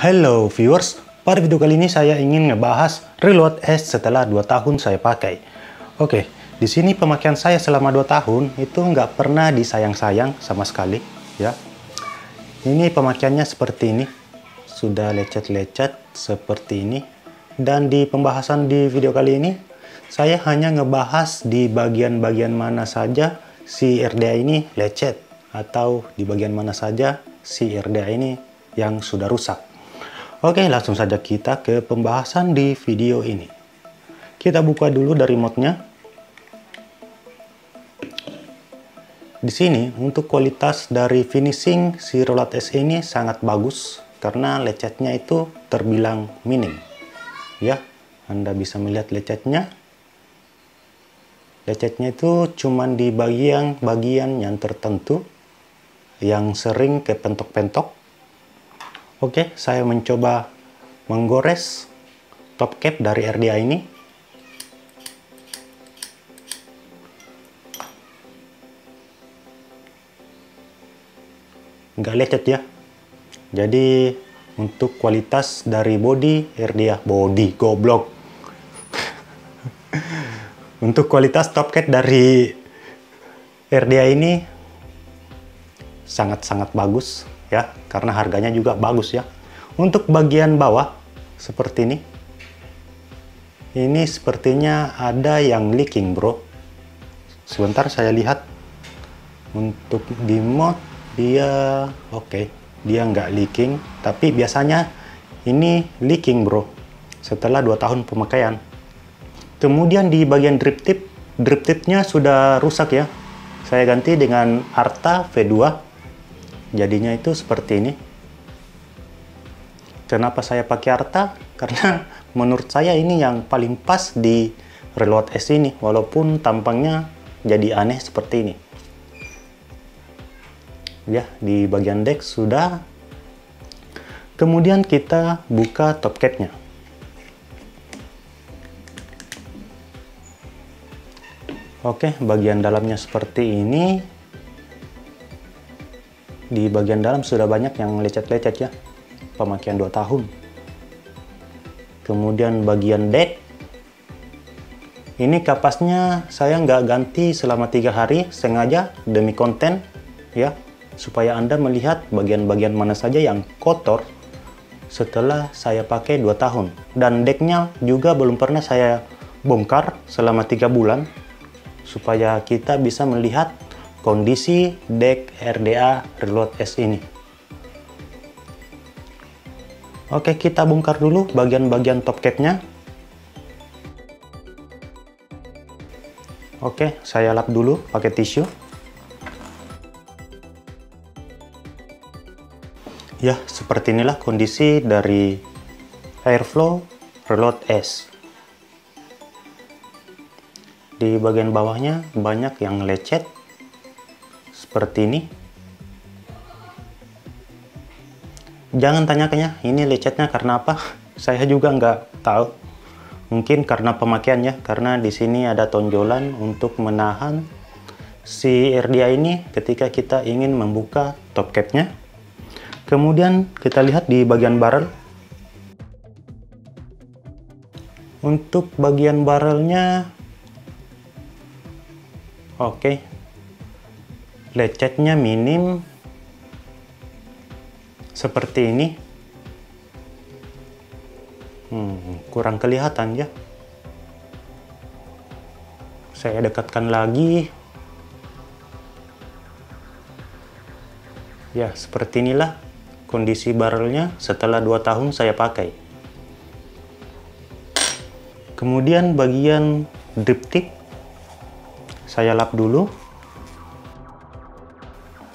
Hello viewers, pada video kali ini saya ingin ngebahas Reload S setelah 2 tahun saya pakai. Oke, di sini pemakaian saya selama 2 tahun itu nggak pernah disayang-sayang sama sekali ya. Ini pemakaiannya seperti ini, sudah lecet-lecet seperti ini. Dan di pembahasan di video kali ini, saya hanya ngebahas di bagian-bagian mana saja si RDA ini lecet, atau di bagian mana saja si RDA ini yang sudah rusak. Oke, langsung saja kita ke pembahasan di video ini. Kita buka dulu dari modnya. Di sini untuk kualitas dari finishing si Reload S ini sangat bagus karena lecetnya itu terbilang minim. Ya, Anda bisa melihat lecetnya. Lecetnya itu cuman di bagian yang tertentu yang sering kepentok-pentok. Oke, saya mencoba menggores top cap dari RDA ini. Nggak lecet ya. Jadi untuk kualitas dari body RDA, body goblok. Untuk kualitas top cap dari RDA ini sangat-sangat bagus ya, karena harganya juga bagus ya. Untuk bagian bawah seperti ini sepertinya ada yang leaking bro. Sebentar saya lihat. Untuk di mod dia oke, dia nggak leaking, tapi biasanya ini leaking bro setelah 2 tahun pemakaian. Kemudian di bagian drip tipnya sudah rusak ya. Saya ganti dengan Arta V2. Jadinya itu seperti ini. Kenapa saya pakai Arta? Karena menurut saya ini yang paling pas di Reload S ini, walaupun tampangnya jadi aneh seperti ini. Ya, di bagian deck sudah. Kemudian kita buka top capnya. Oke, bagian dalamnya seperti ini. Di bagian dalam sudah banyak yang lecet-lecet ya, pemakaian 2 tahun. Kemudian bagian deck, ini kapasnya saya nggak ganti selama 3 hari, sengaja demi konten ya, supaya Anda melihat bagian-bagian mana saja yang kotor setelah saya pakai 2 tahun. Dan decknya juga belum pernah saya bongkar selama 3 bulan, supaya kita bisa melihat kondisi deck RDA Reload S ini. Oke, kita bongkar dulu bagian-bagian top capnya. Oke, saya lap dulu pakai tisu. Ya, seperti inilah kondisi dari airflow Reload S. Di bagian bawahnya banyak yang lecet seperti ini. Jangan tanyakannya ini lecetnya karena apa. Saya juga nggak tahu. Mungkin karena pemakaiannya, karena di sini ada tonjolan untuk menahan si RDA ini ketika kita ingin membuka top capnya. Kemudian kita lihat di bagian barrel. Untuk bagian barrelnya oke. Lecetnya minim seperti ini. Kurang kelihatan ya. Saya dekatkan lagi. Ya, seperti inilah kondisi barrelnya setelah 2 tahun saya pakai. Kemudian bagian drip tip saya lap dulu.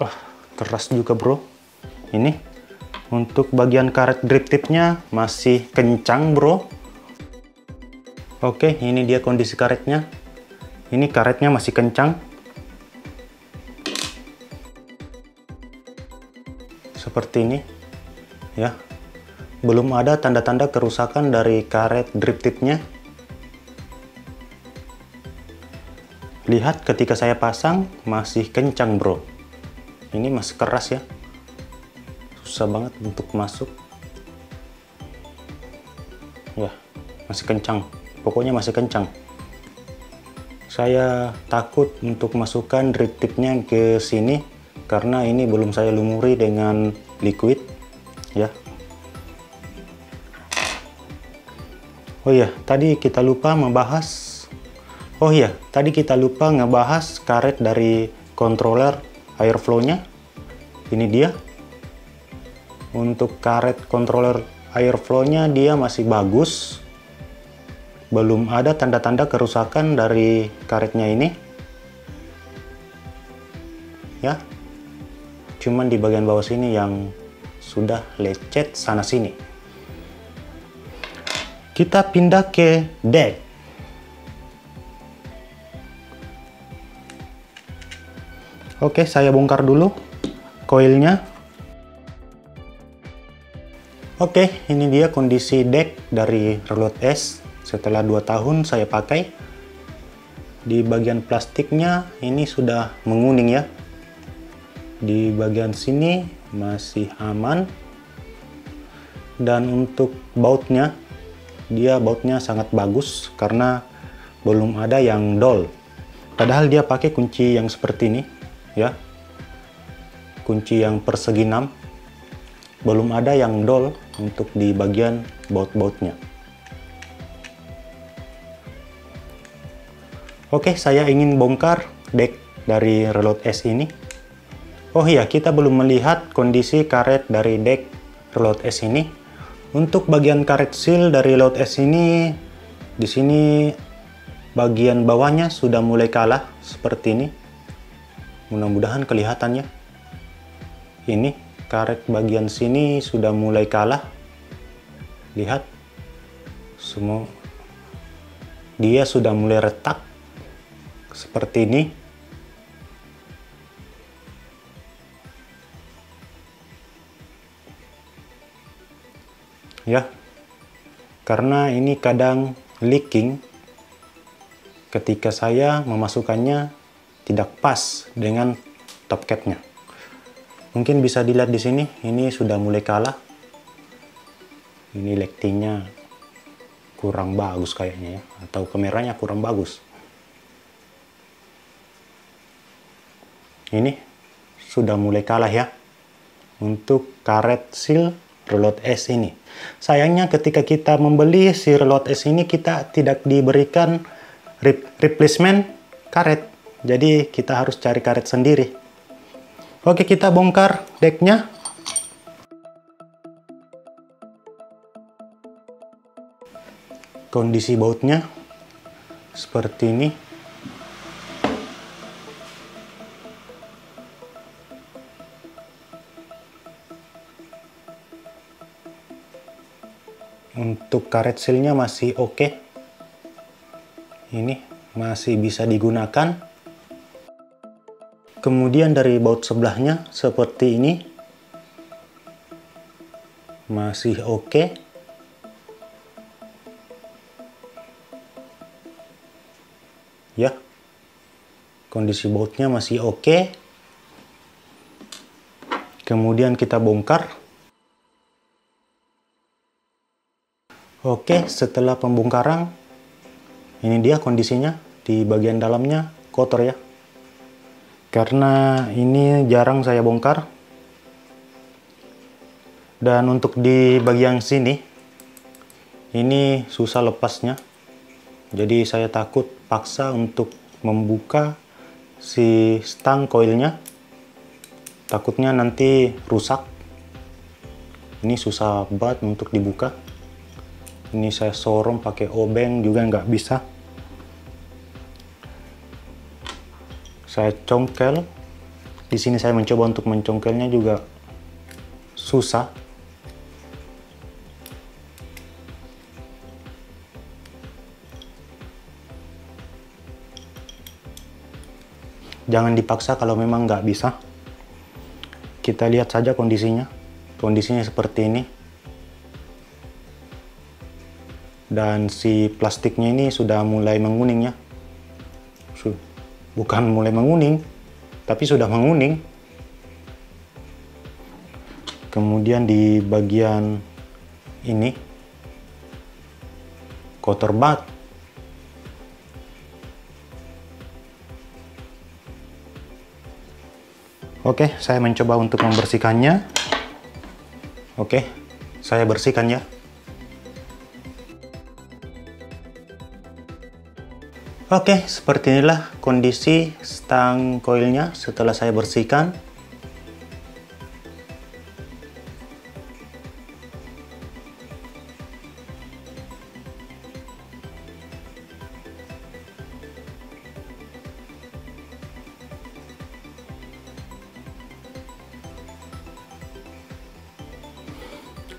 Wah, keras juga bro. Ini untuk bagian karet drip tipnya masih kencang bro. Oke, ini dia kondisi karetnya. Ini karetnya masih kencang. Seperti ini ya. Belum ada tanda-tanda kerusakan dari karet drip tipnya. Lihat ketika saya pasang masih kencang bro. Ini masih keras ya, susah banget untuk masuk. Ya, masih kencang. Pokoknya masih kencang. Saya takut untuk masukkan drip tipnya ke sini karena ini belum saya lumuri dengan liquid ya. Oh iya, tadi kita lupa ngebahas karet dari controller airflow-nya. Ini dia. Untuk karet controller airflow-nya dia masih bagus. Belum ada tanda-tanda kerusakan dari karetnya ini. Ya. Cuman di bagian bawah sini yang sudah lecet sana sini. Kita pindah ke deck. Oke, saya bongkar dulu koilnya. Oke, ini dia kondisi deck dari Reload S setelah 2 tahun saya pakai. Di bagian plastiknya ini sudah menguning ya. Di bagian sini masih aman. Dan untuk bautnya, bautnya sangat bagus karena belum ada yang dol. Padahal dia pakai kunci yang seperti ini ya. Kunci yang persegi 6. Belum ada yang dol untuk di bagian baut-bautnya. Oke, saya ingin bongkar deck dari Reload S ini. Oh iya, kita belum melihat kondisi karet dari deck Reload S ini. Untuk bagian karet seal dari Reload S ini, di sini bagian bawahnya sudah mulai kalah seperti ini. Mudah-mudahan kelihatannya. Ini karet bagian sini sudah mulai kalah. Lihat, semua dia sudah mulai retak. Seperti ini. Ya. Karena ini kadang leaking ketika saya memasukkannya tidak pas dengan top capnya. Mungkin bisa dilihat di sini, ini sudah mulai kalah. Ini lightingnya kurang bagus kayaknya ya, atau kameranya kurang bagus. Ini sudah mulai kalah ya untuk karet seal Reload S ini. Sayangnya ketika kita membeli si Reload S ini kita tidak diberikan replacement karet. Jadi kita harus cari karet sendiri. Oke, kita bongkar decknya. Kondisi bautnya seperti ini. Untuk karet sealnya masih oke. Ini masih bisa digunakan. Kemudian dari baut sebelahnya seperti ini. Masih oke. Ya. Kondisi bautnya masih oke. Kemudian kita bongkar. Oke, setelah pembongkaran, ini dia kondisinya. Di bagian dalamnya kotor ya. Karena ini jarang saya bongkar. Dan untuk di bagian sini, ini susah lepasnya. Jadi saya takut paksa untuk membuka si stang koilnya. Takutnya nanti rusak. Ini susah banget untuk dibuka. Ini saya sorong pakai obeng juga nggak bisa. Saya congkel. Di sini saya mencoba untuk mencongkelnya juga susah. Jangan dipaksa kalau memang nggak bisa. Kita lihat saja kondisinya. Kondisinya seperti ini. Dan si plastiknya ini sudah mulai menguning ya. Bukan mulai menguning, tapi sudah menguning. Kemudian di bagian ini, kotor banget. Oke, saya mencoba untuk membersihkannya. Oke, saya bersihkan ya. Oke, seperti inilah kondisi stang koilnya setelah saya bersihkan.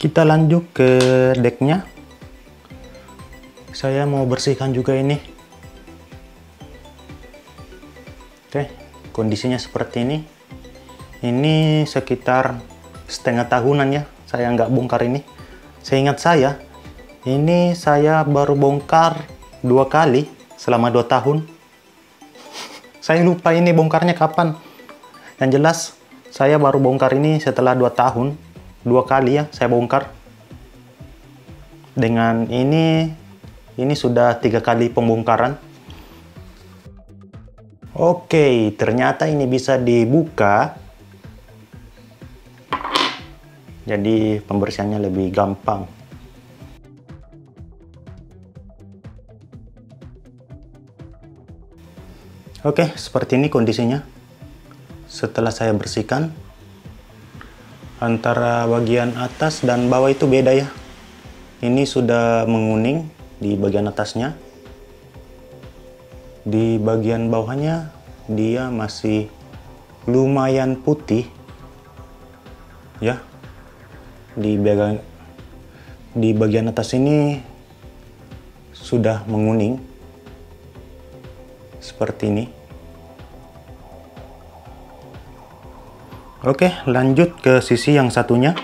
Kita lanjut ke decknya. Saya mau bersihkan juga ini. Oke, kondisinya seperti ini. Ini sekitar setengah tahunan ya, saya nggak bongkar ini. Seingat saya, ini saya baru bongkar 2 kali selama 2 tahun. Saya lupa ini bongkarnya kapan. Yang jelas, saya baru bongkar ini setelah 2 tahun. 2 kali ya saya bongkar. Dengan ini sudah 3 kali pembongkaran. Oke, ternyata ini bisa dibuka. Jadi pembersihannya lebih gampang. Oke, seperti ini kondisinya. Setelah saya bersihkan, antara bagian atas dan bawah itu beda ya. Ini sudah menguning di bagian atasnya. Di bagian bawahnya dia masih lumayan putih. Ya. Di bagian atas ini sudah menguning. Seperti ini. Oke, lanjut ke sisi yang satunya.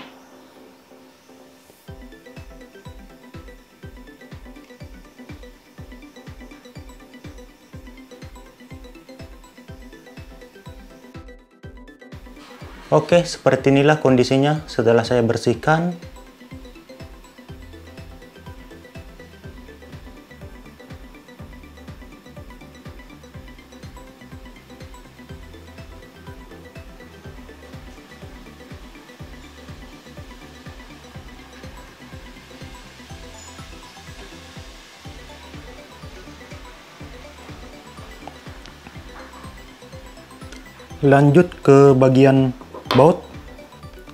Oke, seperti inilah kondisinya setelah saya bersihkan. Lanjut ke bagian baut.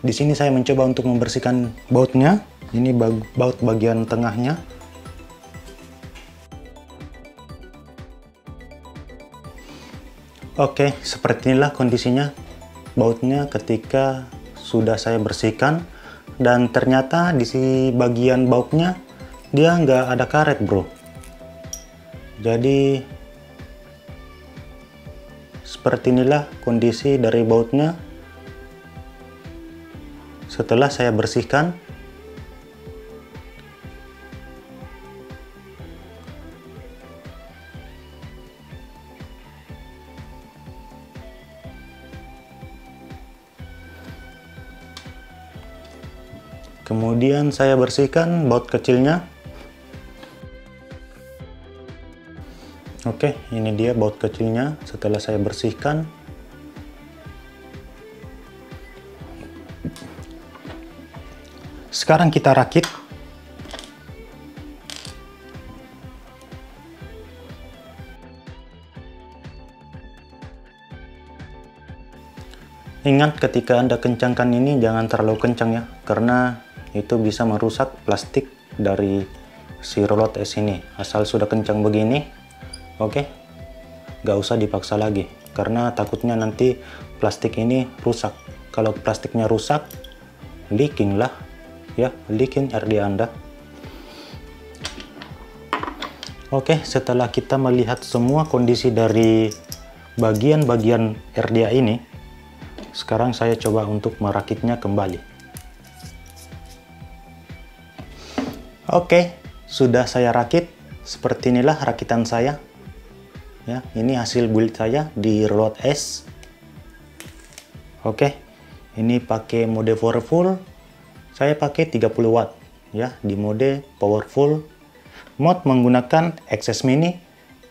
Di sini saya mencoba untuk membersihkan bautnya. Ini baut bagian tengahnya. Oke, seperti inilah kondisinya bautnya ketika sudah saya bersihkan. Dan ternyata di bagian bautnya dia nggak ada karet, bro. Jadi seperti inilah kondisi dari bautnya setelah saya bersihkan. Kemudian saya bersihkan baut kecilnya. Oke, ini dia baut kecilnya setelah saya bersihkan. Sekarang kita rakit. Ingat ketika Anda kencangkan ini jangan terlalu kencang ya, karena itu bisa merusak plastik dari si roulotte es ini. Asal sudah kencang begini, oke, nggak usah dipaksa lagi, karena takutnya nanti plastik ini rusak. Kalau plastiknya rusak, leaking lah, ya, leaking RDA Anda. Oke, setelah kita melihat semua kondisi dari bagian-bagian RDA ini, sekarang saya coba untuk merakitnya kembali. Oke, sudah saya rakit. Seperti inilah rakitan saya. Ya, ini hasil build saya di roulotte es. Oke, ini pakai mode powerful. Saya pakai 30 watt ya, di mode powerful. mod menggunakan XS Mini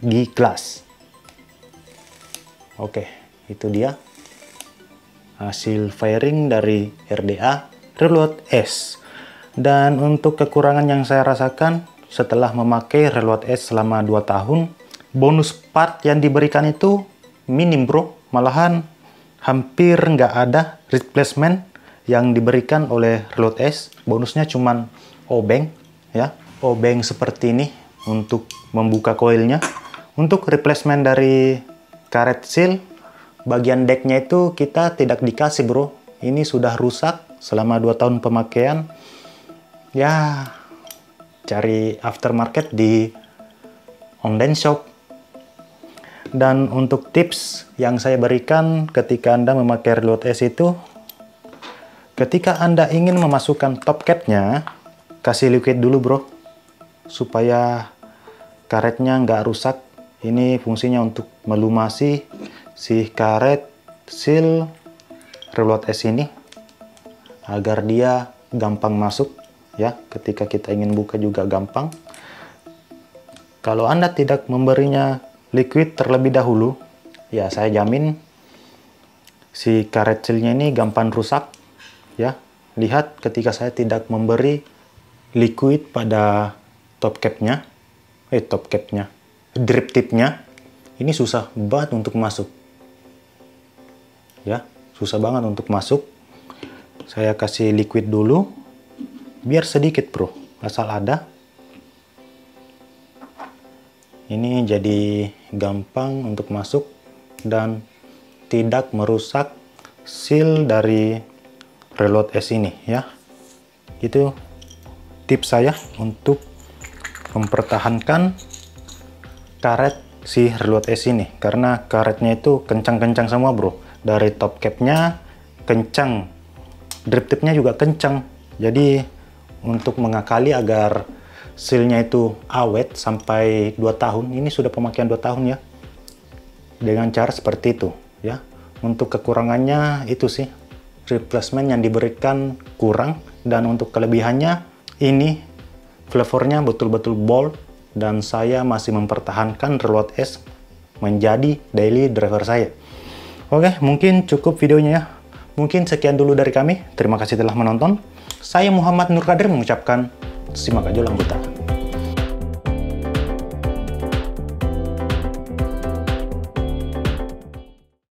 G-Glass. Oke, itu dia hasil fairing dari RDA Reload S. Dan untuk kekurangan yang saya rasakan setelah memakai Reload S selama 2 tahun, bonus part yang diberikan itu minim bro, malahan hampir nggak ada replacement yang diberikan oleh Reload S. Bonusnya cuman obeng ya, obeng seperti ini untuk membuka koilnya. Untuk replacement dari karet seal bagian decknya itu kita tidak dikasih bro, ini sudah rusak selama 2 tahun pemakaian ya. Cari aftermarket di online shop. Dan untuk tips yang saya berikan ketika Anda memakai Reload S itu, ketika Anda ingin memasukkan top capnya, kasih liquid dulu bro, supaya karetnya nggak rusak. Ini fungsinya untuk melumasi si karet seal Reload S ini, agar dia gampang masuk ya, ketika kita ingin buka juga gampang. Kalau Anda tidak memberinya liquid terlebih dahulu, ya saya jamin si karet sealnya ini gampang rusak ya. Lihat ketika saya tidak memberi liquid pada drip tipnya, ini susah banget untuk masuk ya, susah banget untuk masuk. Saya kasih liquid dulu biar sedikit bro, asal ada. Ini jadi gampang untuk masuk dan tidak merusak seal dari Reload S ini ya. Itu tips saya untuk mempertahankan karet si Reload S ini, karena karetnya itu kencang-kencang semua bro. Dari top capnya kencang, drip tipnya juga kencang. Jadi untuk mengakali agar sealnya itu awet sampai 2 tahun, ini sudah pemakaian 2 tahun ya, dengan cara seperti itu ya. Untuk kekurangannya itu sih, replacement yang diberikan kurang, dan untuk kelebihannya ini flavornya betul-betul bold, dan saya masih mempertahankan Reload S menjadi daily driver saya. Oke, mungkin cukup videonya ya. Mungkin sekian dulu dari kami. Terima kasih telah menonton. Saya Muhammad Nur Kadir mengucapkan simak aja lang buta.